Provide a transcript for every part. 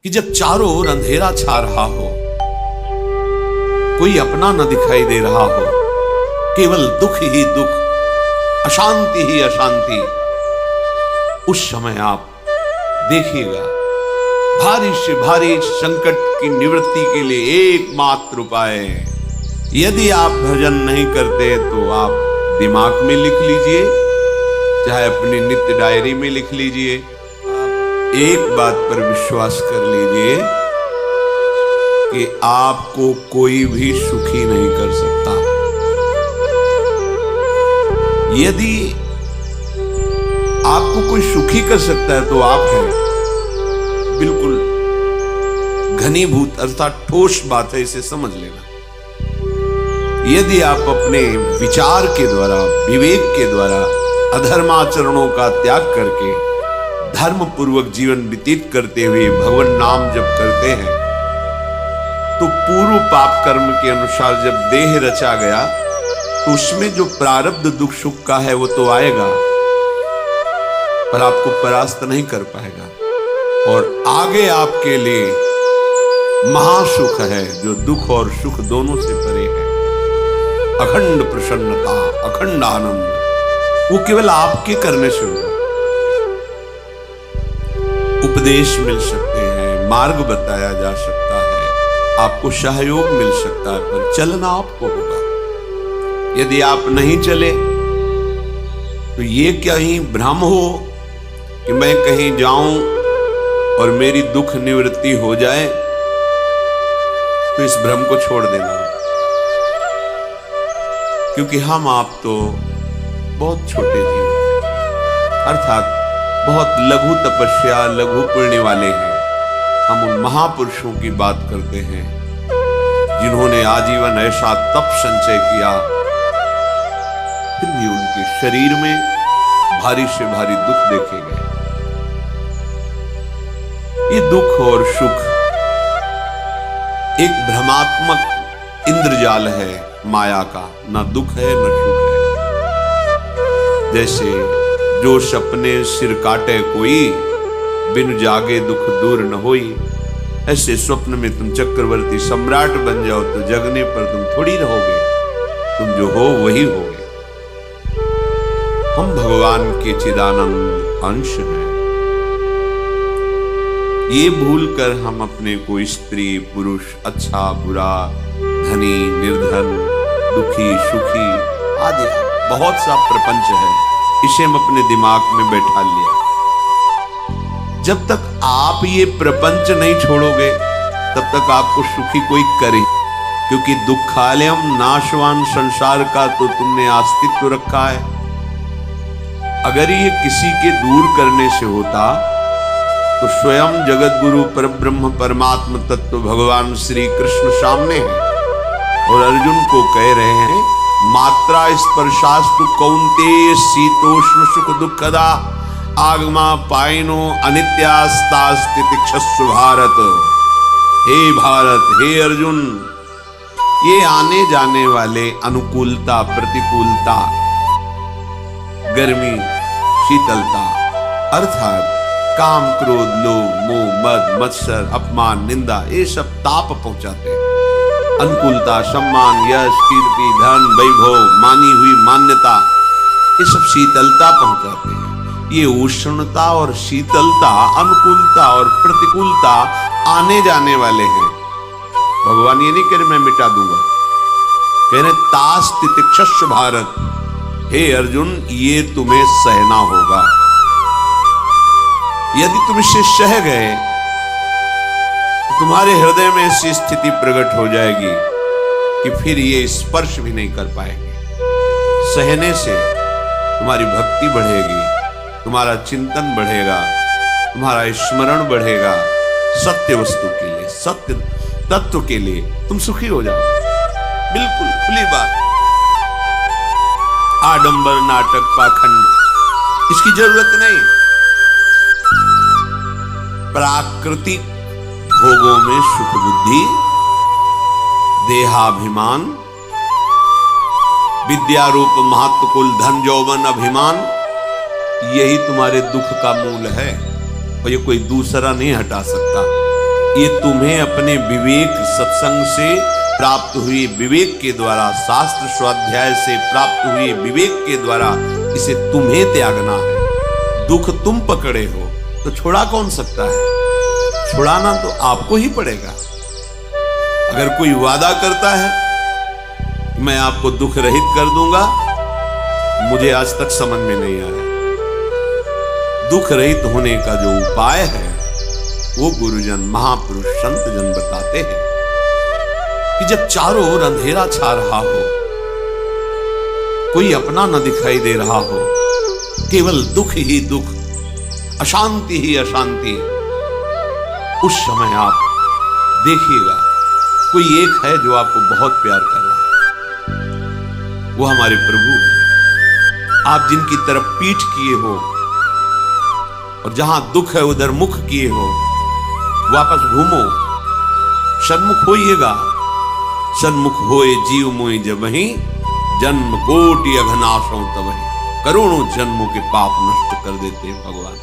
कि जब चारों ओर अंधेरा छा रहा हो, कोई अपना न दिखाई दे रहा हो, केवल दुख ही दुख, अशांति ही अशांति, उस समय आप देखिएगा भारी से भारी संकट की निवृत्ति के लिए एकमात्र उपाय है। यदि आप भजन नहीं करते तो आप दिमाग में लिख लीजिए, चाहे अपनी नित्य डायरी में लिख लीजिए। आप एक बात पर विश्वास कर लीजिए कि आपको कोई भी सुखी नहीं कर सकता। यदि आपको कोई सुखी कर सकता है तो आप हैं। बिल्कुल घनीभूत अर्थात ठोस बात है, इसे समझ लेना। यदि आप अपने विचार के द्वारा, विवेक के द्वारा अधर्माचरणों का त्याग करके धर्म पूर्वक जीवन व्यतीत करते हुए भगवान नाम जप करते हैं, तो पूर्व पाप कर्म के अनुसार जब देह रचा गया तो उसमें जो प्रारब्ध दुख सुख का है वो तो आएगा, पर आपको परास्त नहीं कर पाएगा। और आगे आपके लिए महासुख है जो दुख और सुख दोनों से परे है। अखंड प्रसन्नता, अखंड आनंद, वो केवल आपके करने से होगा। उपदेश मिल सकते हैं, मार्ग बताया जा सकता है, आपको सहयोग मिल सकता है, पर चलना आपको होगा। यदि आप नहीं चले तो ये कहीं भ्रम हो कि मैं कहीं जाऊं और मेरी दुख निवृत्ति हो जाए, तो इस भ्रम को छोड़ देना। क्योंकि हम आप तो बहुत छोटे जीव हैं, अर्थात बहुत लघु तपस्या, लघु पुण्य वाले हैं। हम उन महापुरुषों की बात करते हैं जिन्होंने आजीवन ऐसा तप संचय किया, फिर भी उनके शरीर में भारी से भारी दुख देखे गए। ये दुख और सुख एक भ्रमात्मक इंद्रजाल है माया का, ना दुख है न सुख है। जैसे जो सपने सिर काटे कोई, बिन जागे दुख दूर न होई। ऐसे स्वप्न में तुम चक्रवर्ती सम्राट बन जाओ तो जगने पर तुम थोड़ी रहोगे, तुम जो हो वही होगे। हम भगवान के चिदानंद अंश हैं। ये भूलकर हम अपने को स्त्री पुरुष, अच्छा बुरा, धनी निर्धन, दुखी सुखी आदि बहुत सा प्रपंच है, इसे हम अपने दिमाग में बैठा लिया। जब तक आप ये प्रपंच नहीं छोड़ोगे तब तक आपको सुखी कोई करे, क्योंकि दुखालयम नाशवान संसार का तो तुमने अस्तित्व रखा है। अगर ये किसी के दूर करने से होता तो स्वयं जगत गुरु परब्रह्म परमात्म तत्व भगवान श्री कृष्ण सामने है और अर्जुन को कह रहे हैं, मात्रा स्पर्शास्तु कौन्तेय शीतोष्ण सुख दुखदा आगमा पायनो अनित्यास्तास्तितिक्षस्व भारत। हे भारत, हे अर्जुन, ये आने जाने वाले अनुकूलता प्रतिकूलता, गर्मी शीतलता, अर्थात काम क्रोध लोभ मोह मद मत्सर अपमान निंदा, ये सब ताप पहुंचाते हैं। अनुकूलता सम्मान यश कीर्ति धन वैभव मानी हुई मान्यता, ये सब शीतलता पहुंचाते हैं। ये उष्णता और शीतलता, अनुकूलता और प्रतिकूलता आने जाने वाले हैं। भगवान ये नहीं कह रहे मैं मिटा दूंगा, कह रहे तास तितिक्षस्व भारत। हे अर्जुन, ये तुम्हें सहना होगा। यदि तुम इसे सह गए तो तुम्हारे हृदय में ऐसी स्थिति प्रकट हो जाएगी कि फिर ये स्पर्श भी नहीं कर पाएंगे। सहने से तुम्हारी भक्ति बढ़ेगी, तुम्हारा चिंतन बढ़ेगा, तुम्हारा स्मरण बढ़ेगा। सत्य वस्तु के लिए, सत्य तत्व के लिए तुम सुखी हो जाओ। बिल्कुल खुली बात। आडंबर नाटक पाखंड इसकी जरूरत नहीं। प्राकृतिक भोगों में सुख बुद्धि, देहाभिमान, विद्यारूप महत्व कुल धन यौवन अभिमान, यही तुम्हारे दुख का मूल है और ये कोई दूसरा नहीं हटा सकता। ये तुम्हें अपने विवेक सत्संग से प्राप्त हुए विवेक के द्वारा, शास्त्र स्वाध्याय से प्राप्त हुए विवेक के द्वारा इसे तुम्हें त्यागना है। दुख तुम पकड़े हो तो छोड़ा कौन सकता है? छुड़ाना तो आपको ही पड़ेगा। अगर कोई वादा करता है मैं आपको दुख रहित कर दूंगा, मुझे आज तक समझ में नहीं आया। दुख रहित होने का जो उपाय है वो गुरुजन, महापुरुष, संत जन बताते हैं कि जब चारों ओर अंधेरा छा रहा हो, कोई अपना न दिखाई दे रहा हो, केवल दुख ही दुख, अशांति ही अशांति, उस समय आप देखिएगा कोई एक है जो आपको बहुत प्यार कर रहा है। वो हमारे प्रभु हैं। आप जिनकी तरफ पीठ किए हो और जहां दुख है उधर मुख किए हो, वापस घूमो, सन्मुख होइएगा। सन्मुख होए जीव मोहि जबहि, जन्म कोटि अघनाशों तबहि। करोड़ों जन्मों के पाप नष्ट कर देते हैं भगवान।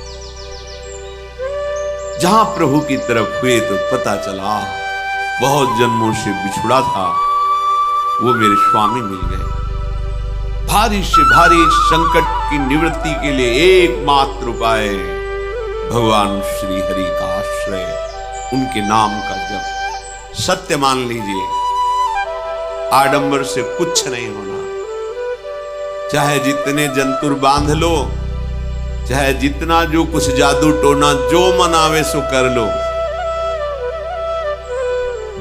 जहां प्रभु की तरफ हुए तो पता चला बहुत जन्मों से बिछुड़ा था, वो मेरे स्वामी मिल गए। भारी से भारी संकट की निवृत्ति के लिए एकमात्र उपाय भगवान श्री हरि का आश्रय, उनके नाम का जप। सत्य मान लीजिए, आडंबर से कुछ नहीं होना। चाहे जितने जंतुर बांध लो, चाहे जितना जो कुछ जादू टोना जो मनावे सो कर लो,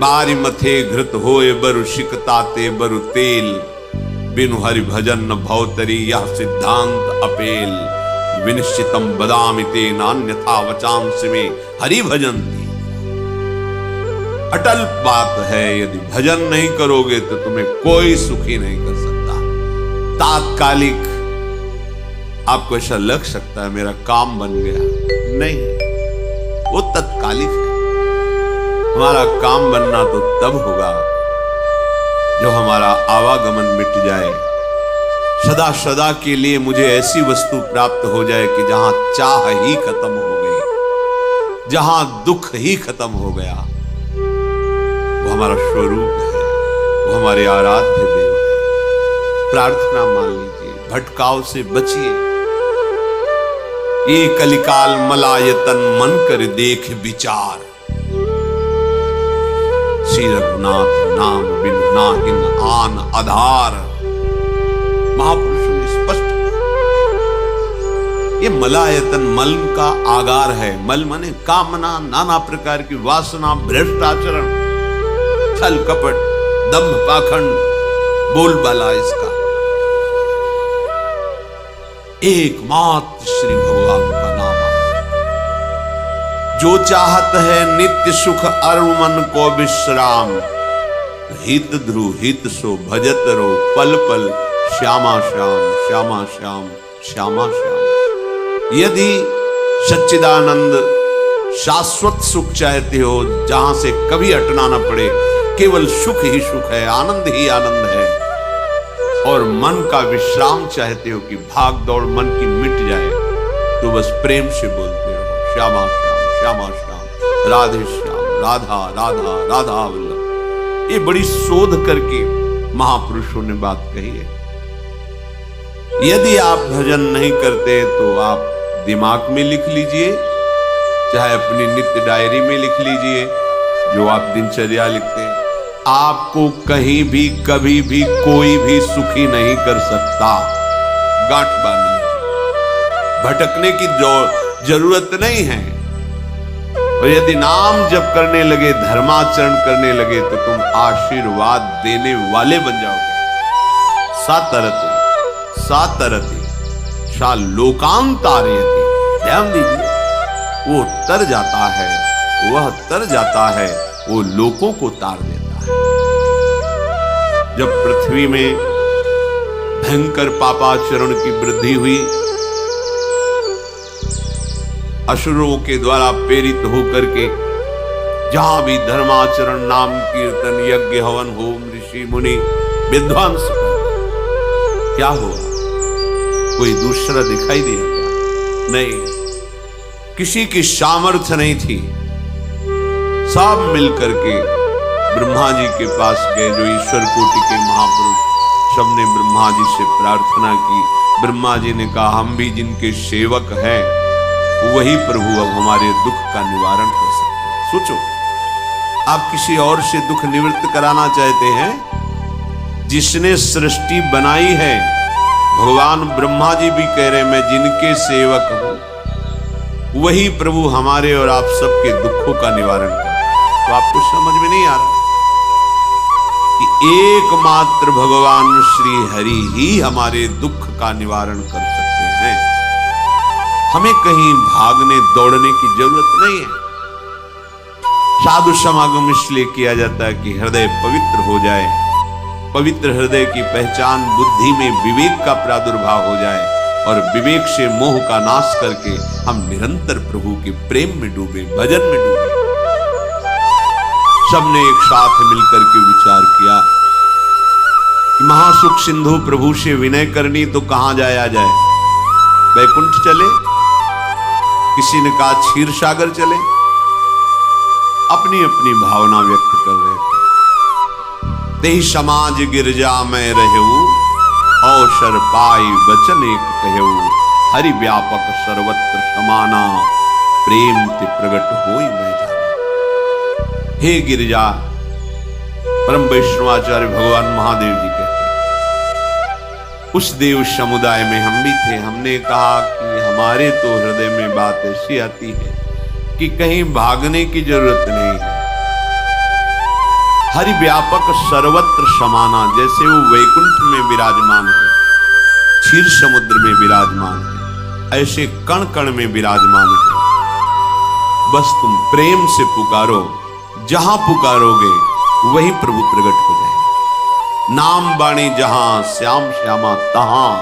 बारी मथे घृत होए बरु शिकताते बरु तेल, बिनु हरि भजन न भवतरी यह सिद्धांत अपेल। विनिश्चितम बदामि ते नान्यथा वचांस में हरि भजन दी। अटल बात है, यदि भजन नहीं करोगे तो तुम्हें कोई सुखी नहीं कर सकता। तात्कालिक आपको ऐसा लग सकता है मेरा काम बन गया, नहीं, वो तत्कालिक है। हमारा काम बनना तो तब होगा जो हमारा आवागमन मिट जाए, सदा सदा के लिए मुझे ऐसी वस्तु प्राप्त हो जाए कि जहां चाह ही खत्म हो गई, जहां दुख ही खत्म हो गया। वो हमारा स्वरूप है, वो हमारे आराध्य देव है। प्रार्थना मान लीजिए, भटकाव से बचिए। ये कलिकाल मलायतन मन कर देख विचार, श्री रघुनाथ नाम बिन नाहिन आन आधार। महापुरुषों ने स्पष्ट कहा, ये मलायतन मल का आगार है। मल माने कामना, नाना प्रकार की वासना, भ्रष्टाचरण, छल कपट, दंभ पाखंड, बोलबाला इसका। एकमात्र श्री भगवान का नाम जो चाहत है नित्य सुख अरु मन को विश्राम। हित ध्रुव हित सो भजत रो पल पल, श्यामा श्याम श्यामा श्याम श्यामा श्याम। यदि सच्चिदानंद शाश्वत सुख चाहते हो, जहां से कभी हटना न पड़े, केवल सुख ही सुख है, आनंद ही आनंद है, और मन का विश्राम चाहते हो कि भाग दौड़ मन की मिट जाए, तो बस प्रेम से बोलते रहो श्यामा श्याम श्यामा श्याम, राधे श्याम, राधा राधा राधा वल्लभ। ये बड़ी शोध करके महापुरुषों ने बात कही है। यदि आप भजन नहीं करते तो आप दिमाग में लिख लीजिए, चाहे अपनी नित्य डायरी में लिख लीजिए, जो आप दिनचर्या लिखते हैं। आपको कहीं भी कभी भी कोई भी सुखी नहीं कर सकता। गांठ बांध लीजिए, भटकने की जरूरत नहीं है। और यदि नाम जप करने लगे, धर्माचरण करने लगे, तो तुम आशीर्वाद देने वाले बन जाओगे। सातरति सातरति सा लोकांतारयति। ध्यान दीजिए, वो तर जाता है, वह तर जाता है, वो लोकों को तार देता है। जब पृथ्वी में भयंकर पापाचरण की वृद्धि हुई, असुरों के द्वारा प्रेरित होकर के जहां भी धर्माचरण, नाम कीर्तन, यज्ञ, हवन, होम, ऋषि मुनि विध्वंस, क्या हुआ? कोई दूसरा दिखाई दिया क्या? नहीं, किसी की सामर्थ्य नहीं थी। सब मिलकर के ब्रह्मा जी के पास गए, जो ईश्वर कोटि के महापुरुष। सबने ब्रह्मा जी से प्रार्थना की। ब्रह्मा जी ने कहा, हम भी जिनके सेवक हैं वही प्रभु अब हमारे दुख का निवारण कर सकते हैं। सोचो, आप किसी और से दुख निवृत्त कराना चाहते हैं? जिसने सृष्टि बनाई है, भगवान ब्रह्मा जी भी कह रहे, मैं जिनके सेवक हूं वही प्रभु हमारे और आप सबके दुखों का निवारण कर। तो आपको समझ में नहीं आ रहा कि एकमात्र भगवान श्री हरि ही हमारे दुख का निवारण कर सकते हैं। हमें कहीं भागने दौड़ने की जरूरत नहीं है। साधु समागम इसलिए किया जाता है कि हृदय पवित्र हो जाए। पवित्र हृदय की पहचान बुद्धि में विवेक का प्रादुर्भाव हो जाए, और विवेक से मोह का नाश करके हम निरंतर प्रभु के प्रेम में डूबे, भजन में डूबे। सबने एक साथ मिलकर के विचार किया कि महासुख सिंधु प्रभु से विनय करनी तो कहां जाया जाए? वैकुंठ चले, किसी ने कहा क्षीर सागर चले। अपनी अपनी भावना व्यक्त कर रहे थे। तेहि समाज गिरजा में रहू, अवसर पाई वचन एक कहू, हरि व्यापक सर्वत्र समाना, प्रेम ते प्रगट होई मैं जाना। हे गिरिजा, परम वैष्णवाचार्य भगवान महादेव जी कहते हैं, उस देव समुदाय में हम भी थे। हमने कहा कि हमारे तो हृदय में बात ऐसी आती है कि कहीं भागने की जरूरत नहीं है। हरि व्यापक सर्वत्र समाना, जैसे वो वैकुंठ में विराजमान है, क्षीर समुद्र में विराजमान है, ऐसे कण कण में विराजमान है। बस तुम प्रेम से पुकारो, जहां पुकारोगे वही प्रभु प्रकट हो जाएंगे। नाम बाणी जहां श्याम श्यामा तहां,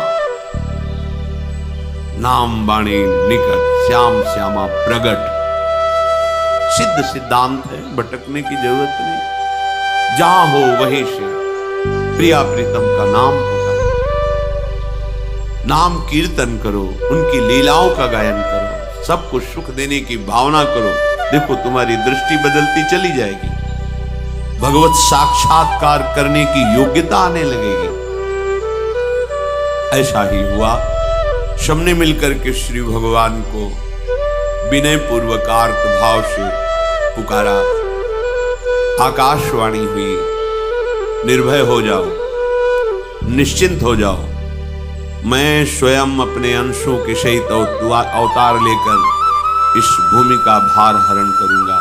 नाम बाणी निकट श्याम श्यामा प्रगट। सिद्ध सिद्धांत है, भटकने की जरूरत नहीं। जहां हो वहीं से प्रिया प्रीतम का नाम पुकारो, नाम कीर्तन करो, उनकी लीलाओं का गायन करो, सबको सुख देने की भावना करो। देखो, तुम्हारी दृष्टि बदलती चली जाएगी, भगवत साक्षात्कार करने की योग्यता आने लगेगी। ऐसा ही हुआ। सबने मिलकर के श्री भगवान को विनय पूर्वक आर्त भाव से पुकारा। आकाशवाणी हुई, निर्भय हो जाओ, निश्चिंत हो जाओ, मैं स्वयं अपने अंशों के सहित अवतार लेकर इस भूमि का भार हरण करूंगा।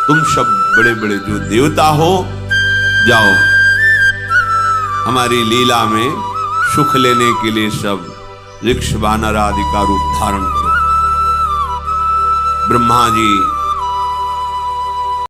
तुम सब बड़े बड़े जो देवता हो, जाओ हमारी लीला में सुख लेने के लिए सब ऋक्ष वानर आदि का रूप धारण करो। ब्रह्मा जी